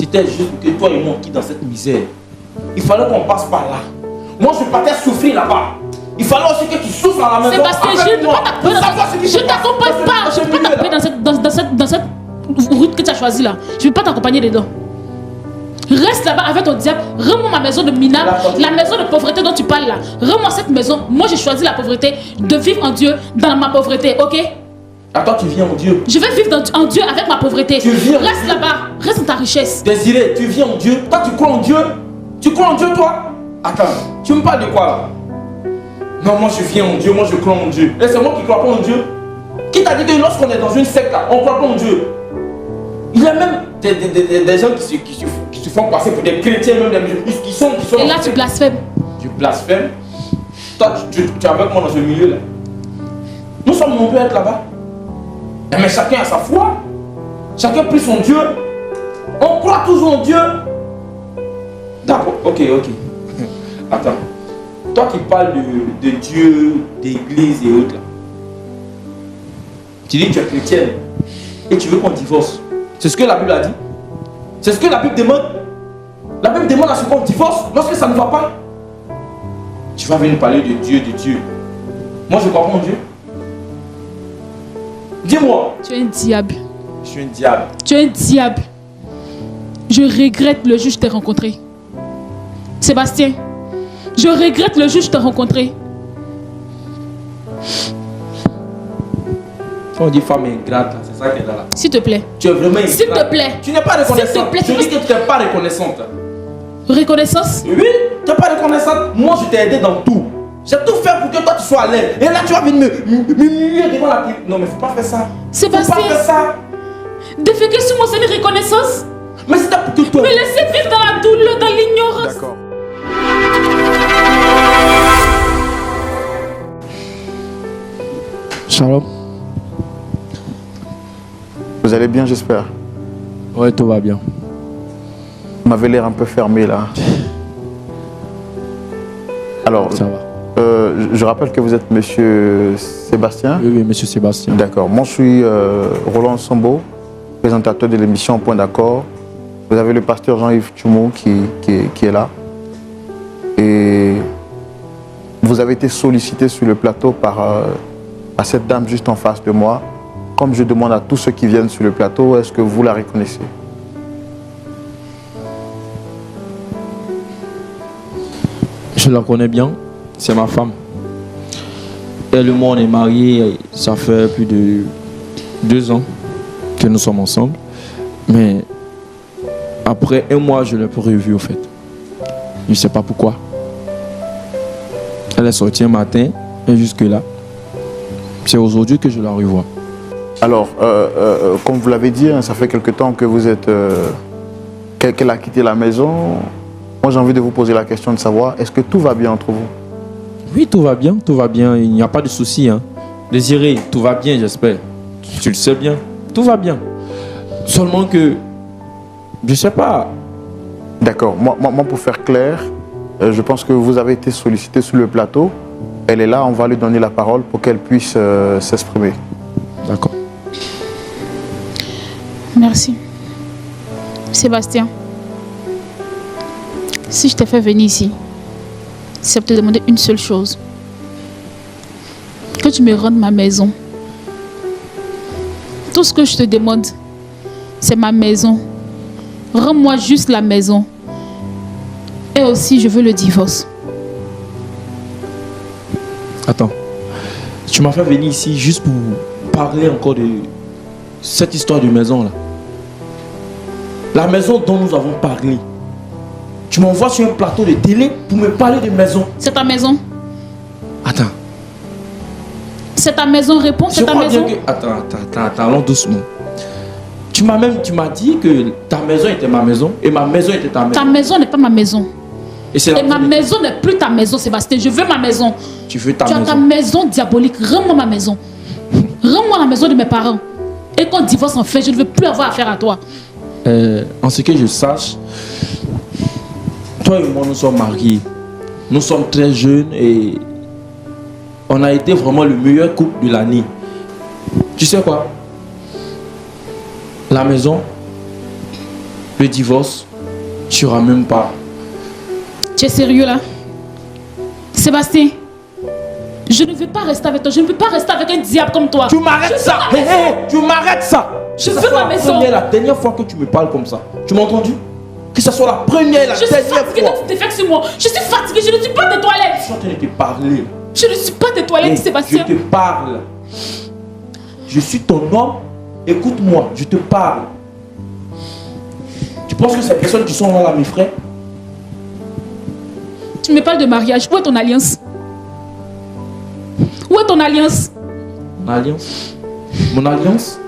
C'était juste que toi et moi on quitte dans cette misère. Il fallait qu'on passe par là. Moi je partais souffrir là-bas. Il fallait aussi que tu souffres à la maison. Sébastien, je ne peux pas t'accompagner. Je ne t'accompagne pas. Je ne peux pas t'accompagner dans cette route que tu as choisie là. Je ne peux pas t'accompagner dedans. Reste là-bas avec ton diable. Rends-moi ma maison de minable, la maison de pauvreté dont tu parles là. Rends-moi cette maison. Moi j'ai choisi la pauvreté, de vivre en Dieu dans ma pauvreté, ok? Attends, tu viens en Dieu. Je vais vivre en Dieu avec ma pauvreté. Reste là-bas, reste dans ta richesse. Désiré, tu viens en Dieu. Toi tu crois en Dieu? Tu crois en Dieu toi? Attends, tu me parles de quoi là? Non, moi je viens en Dieu, moi je crois en Dieu. Et c'est moi qui crois pas en Dieu. Qui t'a dit que lorsqu'on est dans une secte là, on croit pas en Dieu? Il y a même des gens qui se font passer pour des chrétiens, même qui sont. Et là tu blasphèmes. Tu blasphèmes? Toi tu es avec moi dans ce milieu là. Nous sommes nombreux à être là-bas. Mais chacun a sa foi. Chacun prie son Dieu. On croit toujours en Dieu. D'accord, ok. Attends. Toi qui parles de Dieu, d'église et autres là. Tu dis que tu es chrétienne et tu veux qu'on divorce. C'est ce que la Bible a dit. C'est ce que la Bible demande. La Bible demande à ce qu'on divorce lorsque ça ne va pas. Tu vas venir parler de Dieu, Moi je crois pas en Dieu. Dis-moi. Tu es un diable. Je suis un diable. Tu es un diable. Je regrette le jour où je t'ai rencontré. Sébastien, je regrette le jour où je t'ai rencontré. On dit femme ingrate, c'est ça qu'elle a là. S'il te plaît. Tu es vraiment ingrate. S'il te plaît. Tu n'es pas reconnaissante. S'il te plaît. Je dis que tu n'es pas reconnaissante. Reconnaissance? Oui, tu n'es pas reconnaissante. Moi, je t'ai aidé dans tout. J'ai tout fait pour que toi tu sois à l'aise. Et là, tu vas venir me devant la télé. Non, mais faut pas faire ça. Sébastien. Faut pas faire ça. Déféquer sur moi, c'est une reconnaissance. Mais c'est pour que toi. Me laisser vivre dans la douleur, dans l'ignorance. D'accord. Shalom. Vous allez bien, j'espère? Ouais, tout va bien. Vous m'avez l'air un peu fermé là. Alors, ça va. Je rappelle que vous êtes monsieur Sébastien. Oui, monsieur Sébastien. D'accord. Moi, je suis Roland Sambo, présentateur de l'émission Point d'accord. Vous avez le pasteur Jean-Yves Tumou qui est là. Et vous avez été sollicité sur le plateau par cette dame juste en face de moi. Comme je demande à tous ceux qui viennent sur le plateau, est-ce que vous la reconnaissez? Je la connais bien, c'est ma femme. Elle et moi, on est mariés, ça fait plus de 2 ans que nous sommes ensemble. Mais après 1 mois, je l'ai pas revue au fait. Je ne sais pas pourquoi. Elle est sortie un matin et jusque-là, c'est aujourd'hui que je la revois. Alors, comme vous l'avez dit, ça fait quelque temps que vous êtes... qu'elle a quitté la maison. Moi, j'ai envie de vous poser la question de savoir, est-ce que tout va bien entre vous? Oui, tout va bien, il n'y a pas de souci. Hein. Désiré, tout va bien, j'espère. Tu le sais bien, tout va bien. Seulement que, je ne sais pas. D'accord, moi, pour faire clair, je pense que vous avez été sollicité sur le plateau. Elle est là, on va lui donner la parole pour qu'elle puisse s'exprimer. D'accord. Merci. Sébastien, si je t'ai fait venir ici, c'est pour te demander une seule chose. Que tu me rendes ma maison. Tout ce que je te demande, c'est ma maison. Rends-moi juste la maison. Et aussi, je veux le divorce. Attends. Tu m'as fait venir ici juste pour parler encore de cette histoire de maison là. La maison dont nous avons parlé. Tu m'envoies sur un plateau de télé pour me parler de maison. C'est ta maison. Attends. C'est ta maison, réponds, c'est ta maison. Attends, allons doucement. Tu m'as dit que ta maison était ma maison et ma maison était ta maison. Ta maison n'est pas ma maison. Et ma maison n'est plus ta maison, Sébastien. Je veux ma maison. Tu veux ta maison. Tu as ta maison diabolique. Rends-moi ma maison. Rends-moi la maison de mes parents. Et qu'on divorce en fait, je ne veux plus avoir affaire à toi. En ce que je sache, toi et moi, nous sommes mariés. Nous sommes très jeunes et on a été vraiment le meilleur couple de l'année. Tu sais quoi? La maison, le divorce, tu n'iras même pas. Tu es sérieux là? Sébastien, je ne veux pas rester avec toi. Je ne peux pas rester avec un diable comme toi. Tu m'arrêtes ça. Tu m'arrêtes ça. Je veux ma maison. C'est la dernière fois que tu me parles comme ça. Tu m'as entendu? Que ce soit la première et la dernière fois. Je suis fatiguée de tes défects sur moi. Je suis fatiguée. Je ne suis pas de toilette. Je suis en train de te parler. Je ne suis pas de toilette, Sébastien. Je te parle. Je suis ton homme. Écoute-moi, je te parle. Tu penses que ces personnes qui sont là, mes frères? Tu me parles de mariage. Où est ton alliance? Où est ton alliance? Mon alliance? Mon alliance?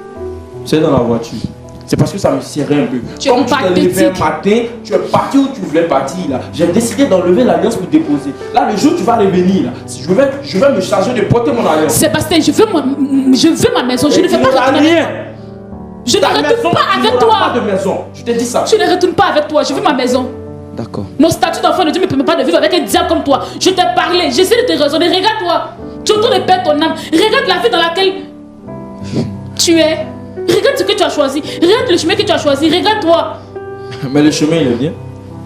C'est dans la voiture. C'est parce que ça me serrait un peu. Comme tu t'es levé un matin, tu es parti où tu voulais partir là. J'ai décidé d'enlever l'alliance pour déposer. Là, le jour où tu vas revenir, là, je vais me charger de porter mon alliance. Sébastien, je veux ma maison. Je ne veux pas retourner avec toi. Je ne retourne pas avec toi. Pas de maison. Je t'ai dit ça. Je ne retourne pas avec toi. Je veux ma maison. D'accord. Mon statut d'enfant de Dieu ne me permet pas de vivre avec un diable comme toi. Je t'ai parlé. J'essaie de te raisonner. Regarde-toi. Tu es en train de perdre ton âme. Regarde la vie dans laquelle tu es. Regarde ce que tu as choisi. Regarde le chemin que tu as choisi. Regarde-toi. Mais le chemin, il est bien.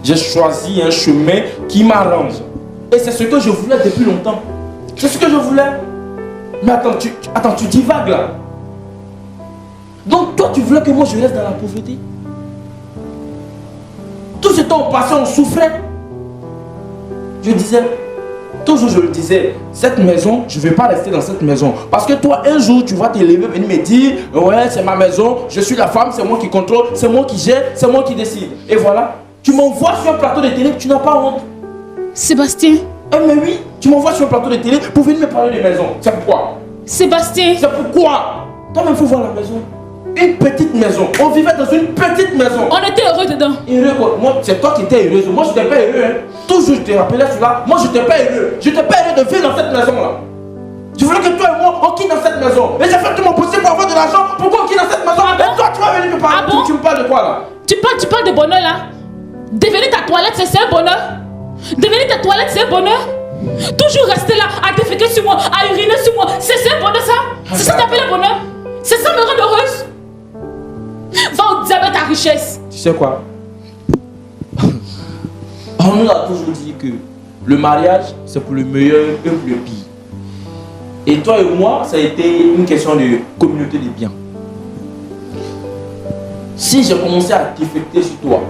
J'ai choisi un chemin qui m'arrange. Et c'est ce que je voulais depuis longtemps. C'est ce que je voulais. Mais attends, tu divagues là. Donc toi, tu voulais que moi je reste dans la pauvreté? Tout ce temps passé, on souffrait. Je disais, toujours je le disais, cette maison, je ne vais pas rester dans cette maison. Parce que toi, un jour, tu vas te lever, venir me dire, ouais, c'est ma maison, je suis la femme, c'est moi qui contrôle, c'est moi qui gère, c'est moi qui décide. Et voilà, tu m'envoies sur un plateau de télé, tu n'as pas honte. Sébastien. Mais oui, tu m'envoies sur un plateau de télé pour venir me parler de maison. C'est pourquoi? Sébastien. C'est pourquoi? Toi-même, il faut voir la maison. Une petite maison. On vivait dans une petite maison. On était heureux dedans. Heureux quoi? Moi, c'est toi qui étais heureuse. Moi, je n'étais pas heureux. Hein. Toujours, je te rappelais cela. Moi, je n'étais pas heureux. Je n'étais pas heureux de vivre dans cette maison-là. Je voulais que toi et moi, on quitte dans cette maison. Et j'ai fait tout mon possible pour avoir de l'argent. Pourquoi on quitte dans cette maison? Et toi, tu vas venir me parler. Tu me parles de quoi là? Tu parles de bonheur là? Devenir ta toilette, c'est un bonheur? Devenir ta toilette, c'est un bonheur? Toujours rester là, à déféquer sur moi, à uriner sur moi. C'est un bonheur ça? C'est ça que t'appelles le bonheur? C'est ça me rend heureuse? Va au diable ta richesse. Tu sais quoi? On nous a toujours dit que le mariage, c'est pour le meilleur et pour le pire. Et toi et moi, ça a été une question de communauté des biens. Si j'ai commencé à défecter sur toi,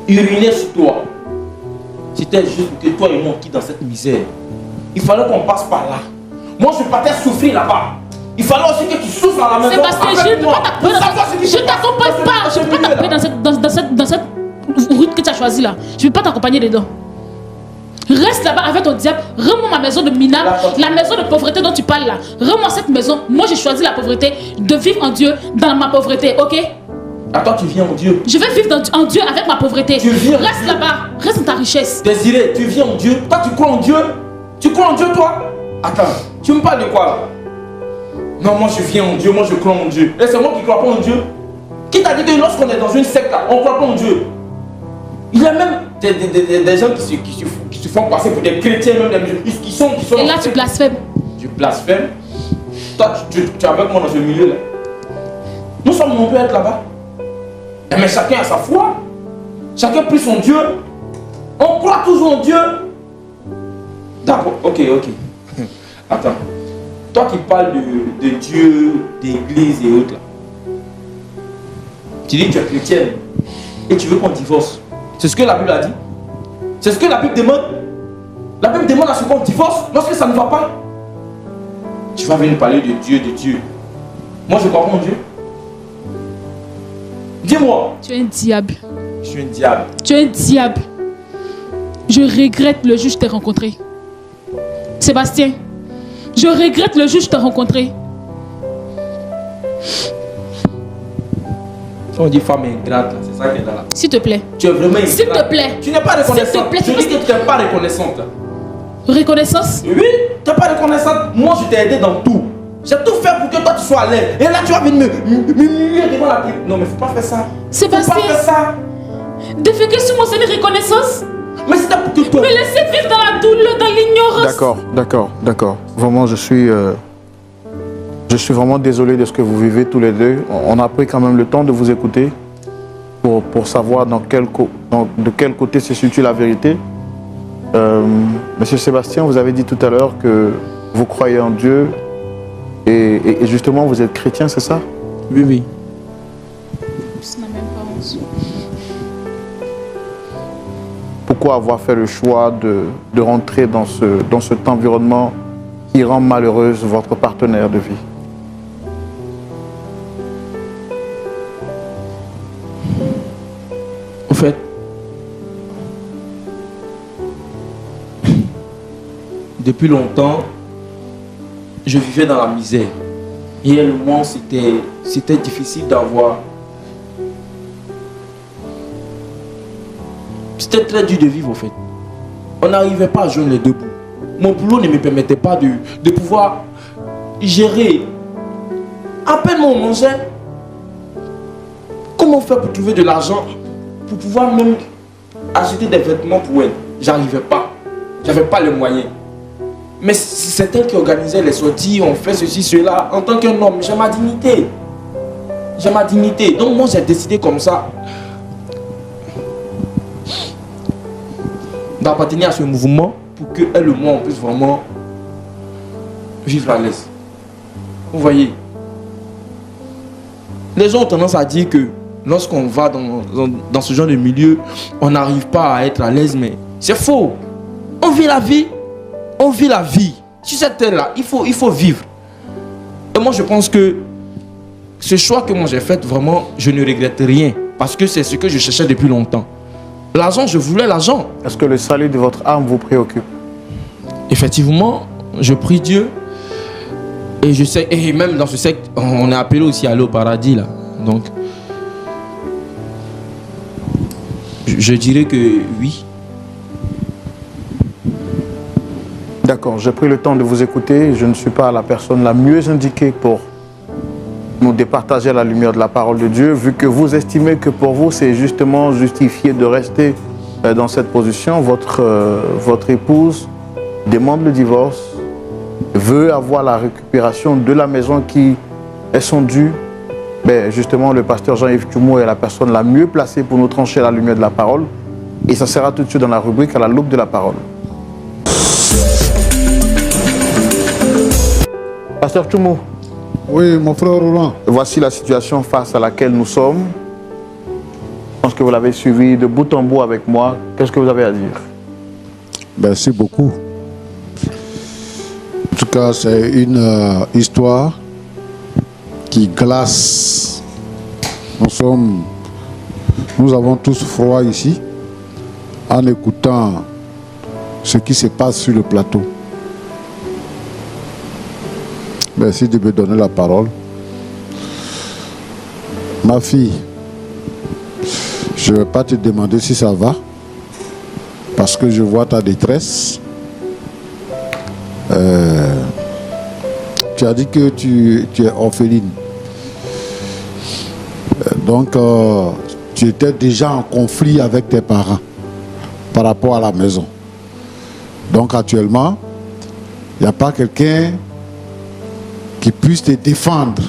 uriner sur toi, c'était juste pour que toi et moi on quitte dans cette misère. Il fallait qu'on passe par là. Moi, je partais souffrir là-bas. Il fallait aussi que tu souffres à la maison. Sébastien, je ne peux pas t'accompagner. Je t'accompagne pas. Je ne peux pas t'accompagner dans cette route que tu as choisie là. Je ne peux pas t'accompagner dedans. Reste là-bas avec ton diable. Rends-moi ma maison de mina, la maison de pauvreté dont tu parles là. Rends-moi cette maison. Moi, j'ai choisi la pauvreté, de vivre en Dieu dans ma pauvreté, ok? Attends, tu viens en Dieu. Je vais vivre en Dieu avec ma pauvreté. Reste là-bas. Reste dans ta richesse. Désiré, tu viens en Dieu. Toi, tu crois en Dieu? Tu crois en Dieu, toi? Attends, tu me parles de quoi là? Non, moi je viens en Dieu, moi je crois en Dieu. Et c'est moi qui ne crois pas en Dieu. Qui t'a dit que lorsqu'on est dans une secte là, on ne croit pas en Dieu? Il y a même des gens qui se font passer pour des chrétiens, même des qui sont. Et là tu blasphèmes. Je blasphème. Toi, tu es avec moi dans ce milieu là. Nous sommes nombreux à être là-bas. Mais chacun a sa foi. Chacun prie son Dieu. On croit toujours en Dieu. D'accord, ok. Attends. Toi qui parles de Dieu, d'église et autres là. Tu dis que tu es chrétienne et tu veux qu'on divorce. C'est ce que la Bible a dit. C'est ce que la Bible demande. La Bible demande à ce qu'on divorce lorsque ça ne va pas. Tu vas venir parler de Dieu. Moi je crois pas en Dieu. Dis-moi. Tu es un diable. Je suis un diable. Tu es un diable. Je regrette le jour où je t'ai rencontré. Sébastien, je regrette le jour où je t'ai rencontré. On dit femme ingrate, c'est ça qu'elle a là. S'il te plaît. Tu es vraiment ingrate. S'il te plaît. Tu n'es pas reconnaissante. S'il te plaît. Je dis que tu n'es pas reconnaissante. Reconnaissance? Oui, tu n'es pas reconnaissante. Moi, je t'ai aidé dans tout. J'ai tout fait pour que toi tu sois à l'aise. Et là, tu vas venir me devant la Bible. Non, mais faut pas faire ça. Sébastien. Faut pas faire ça. Déféquer sur moi, c'est une reconnaissance. Mais c'est pour que toi. Me laisser vivre dans la douleur, dans l'ignorance. D'accord. Vraiment, je suis vraiment désolé de ce que vous vivez tous les deux. On a pris quand même le temps de vous écouter. pour savoir de quel côté se situe la vérité. Monsieur Sébastien, vous avez dit tout à l'heure que vous croyez en Dieu et justement vous êtes chrétien, c'est ça? Oui, oui. Pourquoi avoir fait le choix de rentrer dans cet environnement qui rend malheureuse votre partenaire de vie? Au fait, depuis longtemps, je vivais dans la misère. Et le moment, c'était difficile d'avoir. C'était très dur de vivre, au fait. On n'arrivait pas à joindre les deux bouts. Mon boulot ne me permettait pas de pouvoir gérer. À peine on mangeait. Comment faire pour trouver de l'argent pour pouvoir même acheter des vêtements pour elle? J'arrivais pas. J'avais pas les moyens. Mais c'est elle qui organisait les sorties, on fait ceci, cela. En tant qu'un homme, j'ai ma dignité. J'ai ma dignité. Donc moi, j'ai décidé comme ça d'appartenir à ce mouvement pour que elle et moi, on puisse vraiment vivre à l'aise. Vous voyez? Les gens ont tendance à dire que lorsqu'on va dans ce genre de milieu, on n'arrive pas à être à l'aise, mais c'est faux. On vit la vie. On vit la vie. Sur cette terre-là, il faut vivre. Et moi, je pense que ce choix que moi j'ai fait, vraiment, je ne regrette rien. Parce que c'est ce que je cherchais depuis longtemps. L'argent, je voulais l'argent. Est-ce que le salut de votre âme vous préoccupe? Effectivement, je prie Dieu. Et je sais, et même dans ce secte, on est appelé aussi à aller au paradis, là. Donc, je dirais que oui. D'accord, j'ai pris le temps de vous écouter. Je ne suis pas la personne la mieux indiquée pour nous départager à la lumière de la parole de Dieu, vu que vous estimez que pour vous, c'est justement justifié de rester dans cette position. Votre épouse demande le divorce, veut avoir la récupération de la maison qui est son dû. Ben, justement, le pasteur Jean-Yves Tchoumou est la personne la mieux placée pour nous trancher à la lumière de la parole. Et ça sera tout de suite dans la rubrique à la loupe de la parole. Pasteur Tchoumou. Oui, mon frère Roland. Voici la situation face à laquelle nous sommes. Je pense que vous l'avez suivi de bout en bout avec moi. Qu'est-ce que vous avez à dire? Merci beaucoup. En tout cas, c'est une histoire qui glace. Nous avons tous froid ici en écoutant ce qui se passe sur le plateau. Merci de me donner la parole. Ma fille, je ne vais pas te demander si ça va, parce que je vois ta détresse. Tu as dit que tu es orpheline. Donc, tu étais déjà en conflit avec tes parents par rapport à la maison. Donc, actuellement, il n'y a pas quelqu'un qui puisse te défendre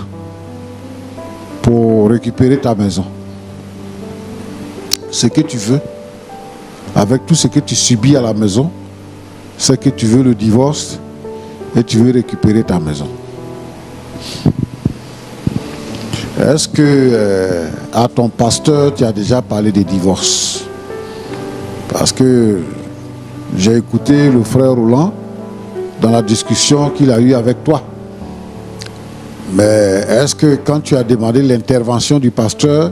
pour récupérer ta maison. Ce que tu veux, avec tout ce que tu subis à la maison, c'est que tu veux le divorce et tu veux récupérer ta maison. Est-ce que à ton pasteur, tu as déjà parlé de divorce? Parce que j'ai écouté le frère Roland dans la discussion qu'il a eue avec toi. Mais est-ce que quand tu as demandé l'intervention du pasteur,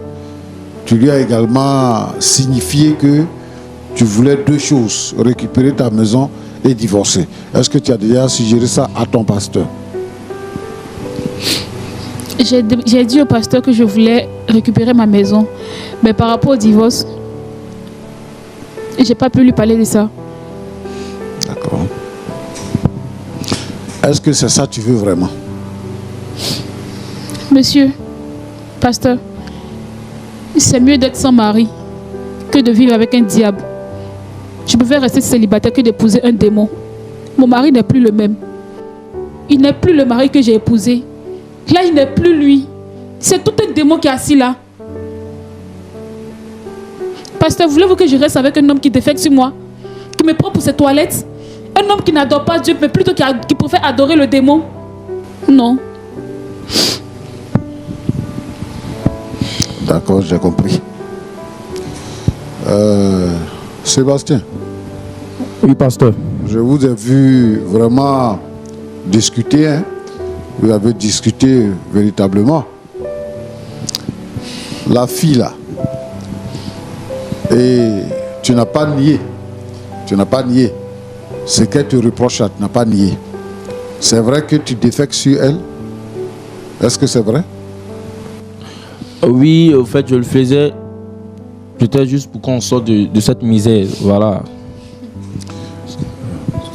tu lui as également signifié que tu voulais deux choses, récupérer ta maison et divorcer? Est-ce que tu as déjà suggéré ça à ton pasteur? J'ai dit au pasteur que je voulais récupérer ma maison. Mais par rapport au divorce, je n'ai pas pu lui parler de ça. D'accord. Est-ce que c'est ça que tu veux vraiment? Monsieur, pasteur, c'est mieux d'être sans mari que de vivre avec un diable. Je préfère rester célibataire que d'épouser un démon. Mon mari n'est plus le même. Il n'est plus le mari que j'ai épousé. Là, il n'est plus lui. C'est tout un démon qui est assis là. Pasteur, voulez-vous que je reste avec un homme qui défecte sur moi, qui me prend pour ses toilettes? Un homme qui n'adore pas Dieu, mais plutôt qui préfère adorer le démon? Non. D'accord, j'ai compris. Sébastien. Oui, pasteur. Je vous ai vu vraiment discuter. Hein? Vous avez discuté véritablement. La fille là. Et tu n'as pas nié. Tu n'as pas nié. Ce qu'elle te reproche là, tu n'as pas nié. C'est vrai que tu défectes sur elle? Est-ce que c'est vrai? Oui, au fait, je le faisais. Peut-être juste pour qu'on sorte de cette misère. Voilà.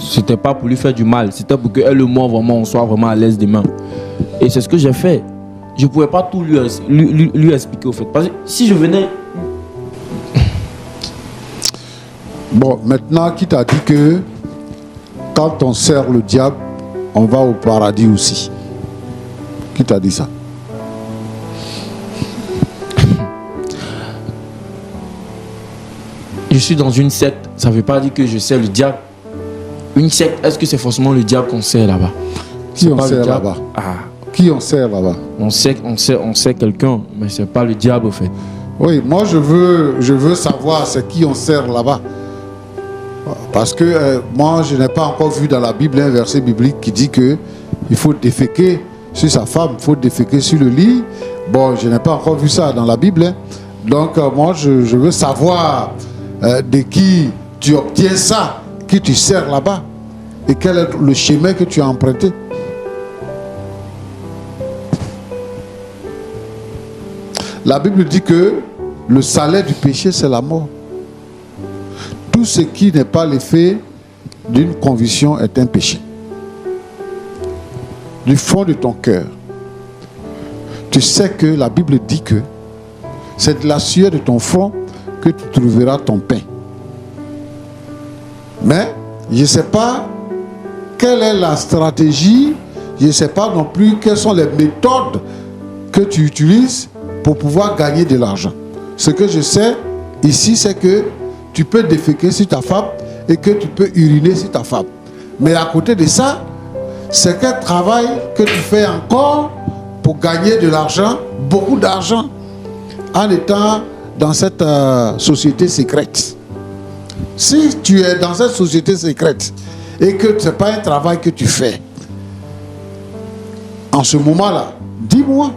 C'était pas pour lui faire du mal. C'était pour qu'elle et moi, vraiment, on soit vraiment à l'aise demain. Et c'est ce que j'ai fait. Je ne pouvais pas tout lui expliquer, au fait. Parce que si je venais... Bon, maintenant, qui t'a dit que quand on sert le diable, on va au paradis aussi? Qui t'a dit ça? Je suis dans une secte, ça ne veut pas dire que je sers le diable. Une secte, est-ce que c'est forcément le diable qu'on sert là-bas? Qui on sert là-bas? Qui on sert là-bas? On sert quelqu'un, mais c'est pas le diable au fait. Oui, moi je veux savoir c'est qui on sert là-bas. Parce que moi je n'ai pas encore vu dans la Bible un verset biblique qui dit que il faut déféquer sur sa femme, il faut déféquer sur le lit. Bon, je n'ai pas encore vu ça dans la Bible. Hein. Donc moi je veux savoir de qui tu obtiens ça, qui tu sers là-bas et quel est le chemin que tu as emprunté. La Bible dit que le salaire du péché, c'est la mort. Tout ce qui n'est pas l'effet d'une conviction est un péché. Du fond de ton cœur, tu sais que la Bible dit que c'est de la sueur de ton front que tu trouveras ton pain. Mais je ne sais pas quelle est la stratégie, je ne sais pas non plus quelles sont les méthodes que tu utilises pour pouvoir gagner de l'argent. Ce que je sais ici, c'est que tu peux déféquer sur ta femme et que tu peux uriner sur ta femme. Mais à côté de ça, c'est quel travail que tu fais encore pour gagner de l'argent, beaucoup d'argent, en étant dans cette société secrète. Si tu es dans cette société secrète et que ce n'est pas un travail que tu fais, en ce moment-là, dis-moi.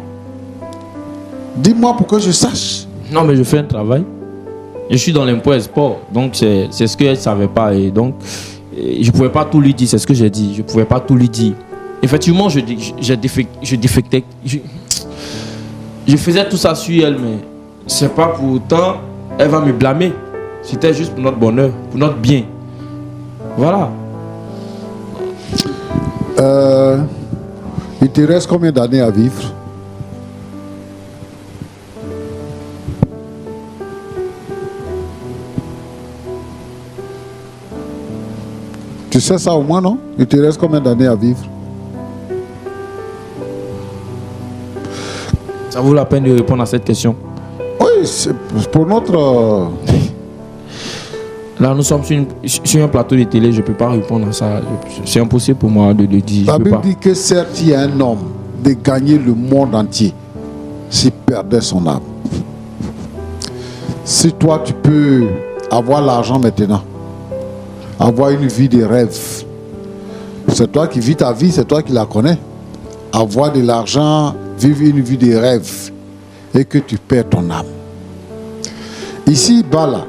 Dis-moi pour que je sache. Non, mais je fais un travail. Je suis dans l'impôt-export. Donc, c'est ce qu'elle ne savait pas. Et donc, je ne pouvais pas tout lui dire. C'est ce que j'ai dit. Je ne pouvais pas tout lui dire. Effectivement, je défectais. Je faisais tout ça sur elle, mais ce n'est pas pour autant elle va me blâmer. C'était juste pour notre bonheur, pour notre bien. Voilà. Il te reste combien d'années à vivre? Tu sais ça au moins, non? Il te reste combien d'années à vivre? Ça vaut la peine de répondre à cette question. Oui, c'est pour notre... Là, nous sommes sur un plateau de télé, je ne peux pas répondre à ça. C'est impossible pour moi de le dire. La Bible dit que certes, il y a un homme de gagner le monde entier s'il perdait son âme. Si toi, tu peux avoir l'argent maintenant, avoir une vie de rêve, c'est toi qui vis ta vie, c'est toi qui la connais. Avoir de l'argent, vivre une vie de rêve et que tu perds ton âme. Ici, bas là,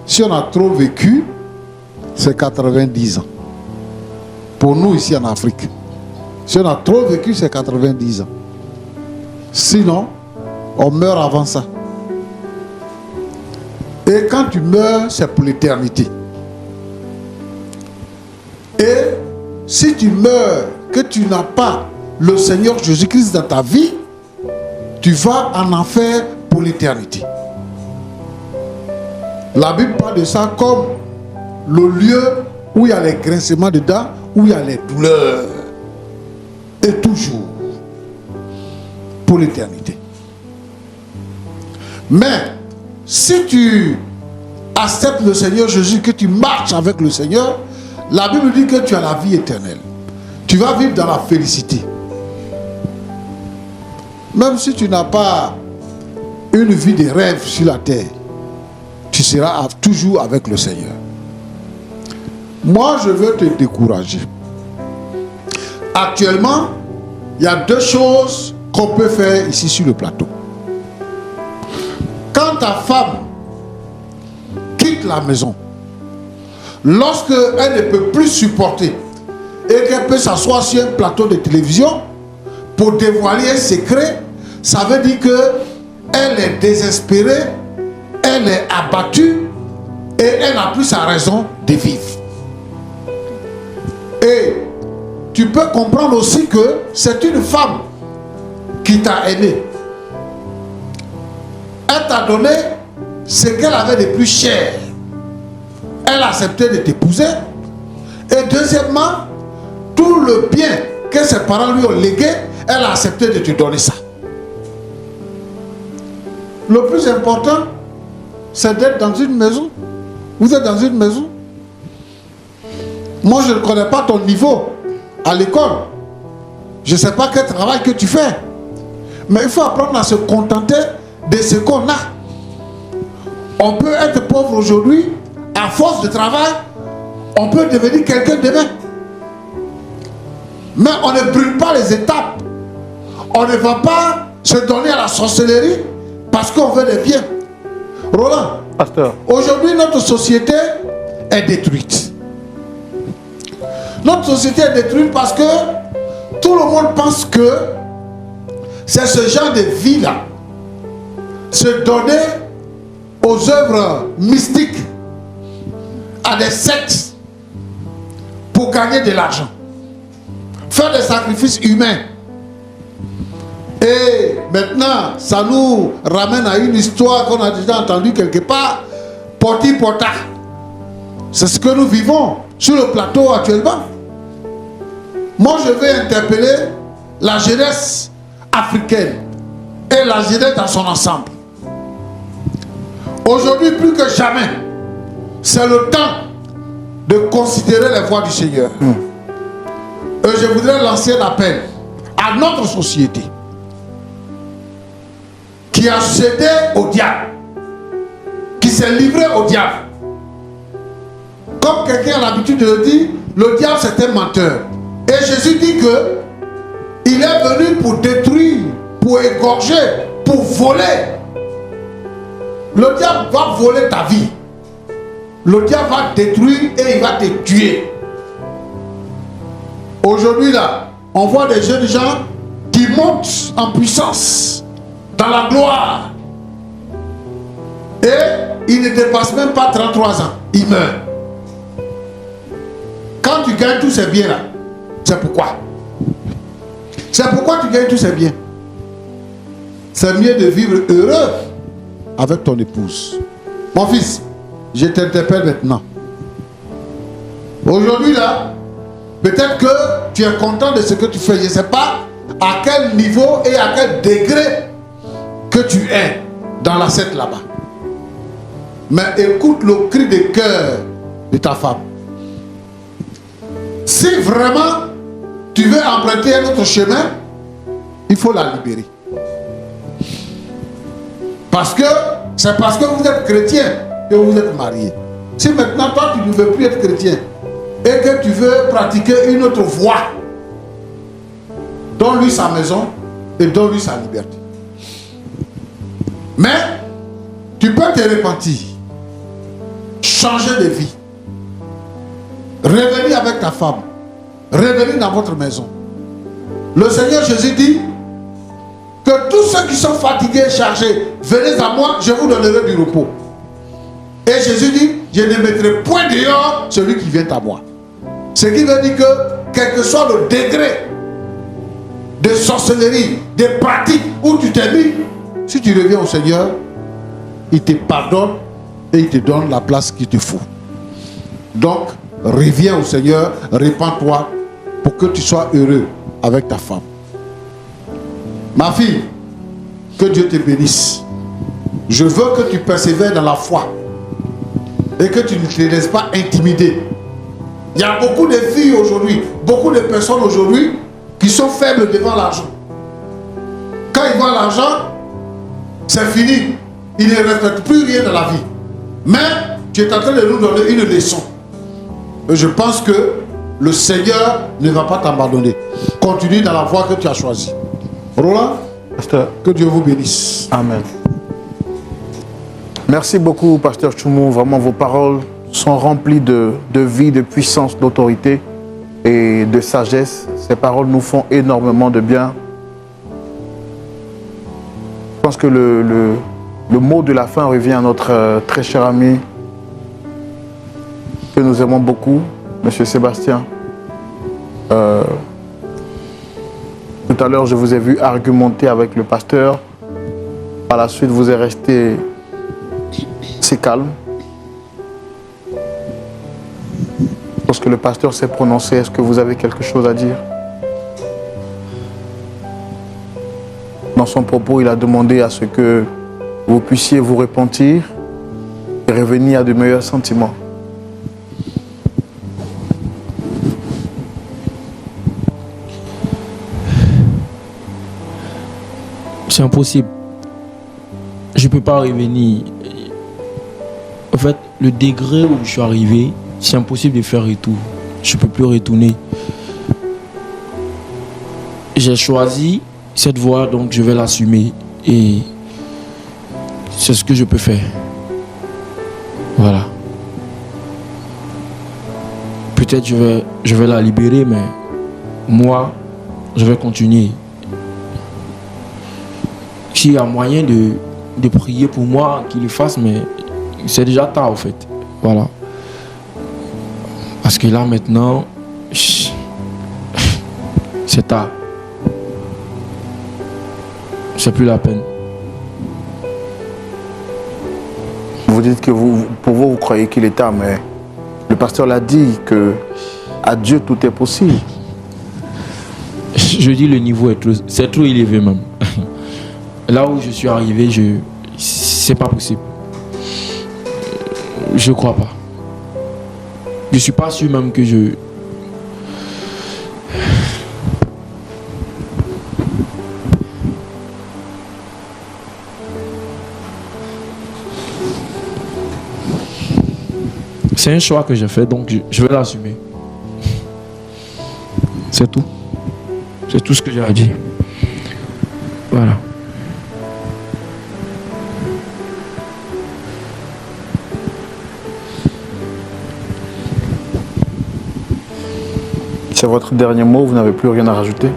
si on a trop vécu, c'est 90 ans. Pour nous ici en Afrique. Si on a trop vécu, c'est 90 ans. Sinon, on meurt avant ça. Et quand tu meurs, c'est pour l'éternité. Et si tu meurs, que tu n'as pas le Seigneur Jésus-Christ dans ta vie, tu vas en enfer pour l'éternité. La Bible parle de ça comme le lieu où il y a les grincements de dents, où il y a les douleurs. Et toujours pour l'éternité. Mais si tu acceptes le Seigneur Jésus, que tu marches avec le Seigneur, la Bible dit que tu as la vie éternelle. Tu vas vivre dans la félicité. Même si tu n'as pas une vie de rêve sur la terre, tu seras toujours avec le Seigneur. Moi, je veux te décourager. Actuellement, il y a deux choses qu'on peut faire ici sur le plateau. Quand ta femme quitte la maison, lorsque elle ne peut plus supporter et qu'elle peut s'asseoir sur un plateau de télévision pour dévoiler un secret, ça veut dire qu'elle est désespérée, elle est abattue et elle n'a plus sa raison de vivre. Et tu peux comprendre aussi que c'est une femme qui t'a aimé. Elle t'a donné ce qu'elle avait de plus cher. Elle a accepté de t'épouser. Et deuxièmement, tout le bien que ses parents lui ont légué, elle a accepté de te donner ça. Le plus important, c'est d'être dans une maison. Vous êtes dans une maison. Moi, je ne connais pas ton niveau à l'école. Je ne sais pas quel travail que tu fais. Mais il faut apprendre à se contenter de ce qu'on a. On peut être pauvre aujourd'hui, à force de travail, on peut devenir quelqu'un demain. Mais on ne brûle pas les étapes. On ne va pas se donner à la sorcellerie parce qu'on veut des biens. Roland, Pasteur, aujourd'hui notre société est détruite. Notre société est détruite parce que tout le monde pense que c'est ce genre de vie-là. Se donner aux œuvres mystiques, à des sectes, pour gagner de l'argent. Faire des sacrifices humains. Et maintenant, ça nous ramène à une histoire qu'on a déjà entendue quelque part. Porti porta. C'est ce que nous vivons sur le plateau actuellement. Moi, je vais interpeller la jeunesse africaine et la jeunesse dans son ensemble. Aujourd'hui, plus que jamais, c'est le temps de considérer les voies du Seigneur. Et je voudrais lancer un appel à notre société qui a cédé au diable, qui s'est livré au diable. Comme quelqu'un a l'habitude de le dire, le diable c'est un menteur. Et Jésus dit que il est venu pour détruire, pour égorger, pour voler. Le diable va voler ta vie. Le diable va te détruire et il va te tuer. Aujourd'hui là, on voit des jeunes gens qui montent en puissance, dans la gloire. Et ils ne dépassent même pas 33 ans. Ils meurent. Quand tu gagnes tous ces biens là, c'est pourquoi? C'est pourquoi tu gagnes tous ces biens. C'est mieux de vivre heureux avec ton épouse. Mon fils, je t'interpelle maintenant. Aujourd'hui là, peut-être que tu es content de ce que tu fais. Je ne sais pas à quel niveau et à quel degré que tu es dans la secte là-bas. Mais écoute le cri de cœur de ta femme. Si vraiment tu veux emprunter un autre chemin, il faut la libérer. Parce que c'est parce que vous êtes chrétien que vous êtes marié. Si maintenant toi tu ne veux plus être chrétien et que tu veux pratiquer une autre voie, donne-lui sa maison et donne-lui sa liberté. Mais tu peux te repentir, changer de vie, revenir avec ta femme, revenir dans votre maison. Le Seigneur Jésus dit que tous ceux qui sont fatigués et chargés, venez à moi, je vous donnerai du repos. Et Jésus dit, je ne mettrai point dehors celui qui vient à moi. Ce qui veut dire que, quel que soit le degré de sorcellerie, de pratique où tu t'es mis, si tu reviens au Seigneur, il te pardonne et il te donne la place qu'il te faut. Donc, reviens au Seigneur, répands-toi pour que tu sois heureux avec ta femme. Ma fille, que Dieu te bénisse. Je veux que tu persévères dans la foi et que tu ne te laisses pas intimider. Il y a beaucoup de filles aujourd'hui, beaucoup de personnes aujourd'hui qui sont faibles devant l'argent. Quand ils voient l'argent, c'est fini. Ils ne respectent plus rien dans la vie. Mais tu es en train de nous donner une leçon. Et je pense que le Seigneur ne va pas t'abandonner. Continue dans la voie que tu as choisie. Roland, Pasteur. que Dieu vous bénisse. Amen. Merci beaucoup, Pasteur Tchoumou. Vraiment, vos paroles sont remplies de vie, de puissance, d'autorité et de sagesse. Ces paroles nous font énormément de bien. Je pense que le mot de la fin revient à notre très cher ami que nous aimons beaucoup, M. Sébastien. Tout à l'heure, je vous ai vu argumenter avec le pasteur. Par la suite, vous êtes resté assez calme. Lorsque le pasteur s'est prononcé, est-ce que vous avez quelque chose à dire? Dans son propos, il a demandé à ce que vous puissiez vous repentir et revenir à de meilleurs sentiments. C'est impossible. Je ne peux pas revenir. En fait, le degré où je suis arrivé, c'est impossible de faire retour. Je ne peux plus retourner. J'ai choisi cette voie, donc je vais l'assumer. Et c'est ce que je peux faire. Voilà. Peut-être je vais la libérer, mais moi, je vais continuer. S'il y a moyen de prier pour moi, qu'il le fasse, mais c'est déjà tard en fait. Voilà. Parce que là maintenant, c'est tard. C'est plus la peine. Vous dites que pour vous, vous croyez qu'il est tard, mais le pasteur l'a dit que à Dieu tout est possible. Je dis le niveau c'est trop élevé même. Là où je suis arrivé, c'est pas possible. Je crois pas. Je suis pas sûr même que je... C'est un choix que j'ai fait, donc je vais l'assumer. C'est tout. C'est tout ce que j'ai à dire. Voilà. C'est votre dernier mot, vous n'avez plus rien à rajouter?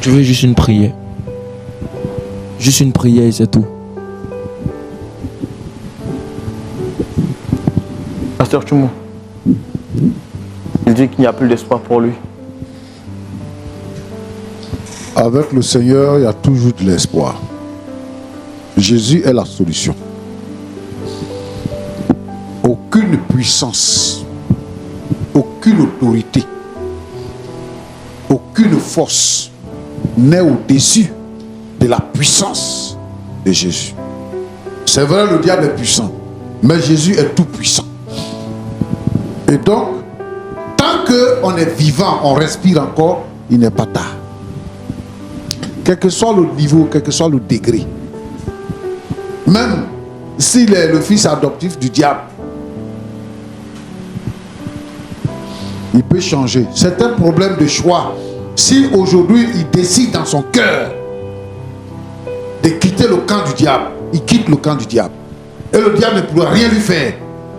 Je veux juste une prière. Juste une prière et c'est tout. Pasteur Tchoumou, il dit qu'il n'y a plus d'espoir pour lui. Avec le Seigneur, il y a toujours de l'espoir. Jésus est la solution. Aucune puissance, aucune autorité, aucune force n'est au-dessus de la puissance de Jésus. C'est vrai, le diable est puissant, mais Jésus est tout puissant. Et donc, tant qu'on est vivant, on respire encore, il n'est pas tard. Quel que soit le niveau, quel que soit le degré, même s'il est le fils adoptif du diable, il peut changer. C'est un problème de choix. Si aujourd'hui il décide dans son cœur de quitter le camp du diable, il quitte le camp du diable. Et le diable ne pourra rien lui faire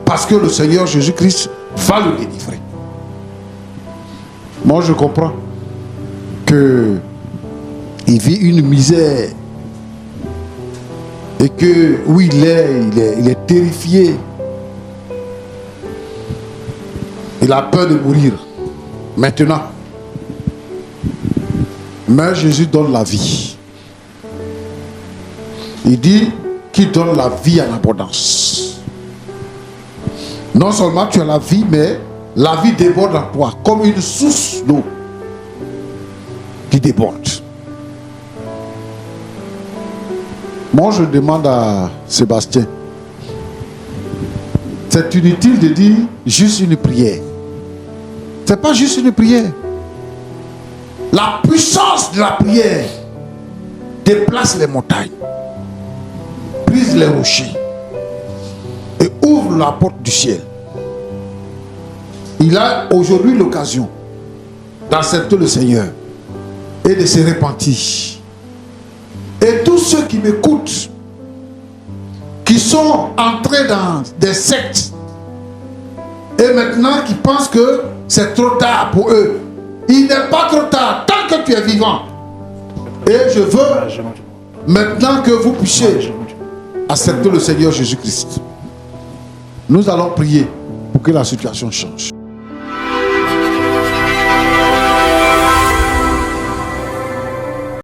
parce que le Seigneur Jésus-Christ va le délivrer. Moi je comprends que il vit une misère et que où il est terrifié. Il a peur de mourir maintenant. Mais Jésus donne la vie. Il dit qu'il donne la vie en abondance. Non seulement tu as la vie, mais la vie déborde en toi comme une source d'eau qui déborde. Moi, je demande à Sébastien, c'est inutile de dire juste une prière. C'est pas juste une prière. La puissance de la prière déplace les montagnes, brise les rochers et ouvre la porte du ciel. Il a aujourd'hui l'occasion d'accepter le Seigneur et de se repentir. Et tous ceux qui m'écoutent, qui sont entrés dans des sectes et maintenant qui pensent que c'est trop tard pour eux, il n'est pas trop tard tant que tu es vivant. Et je veux maintenant que vous puissiez accepter le Seigneur Jésus-Christ. Nous allons prier pour que la situation change.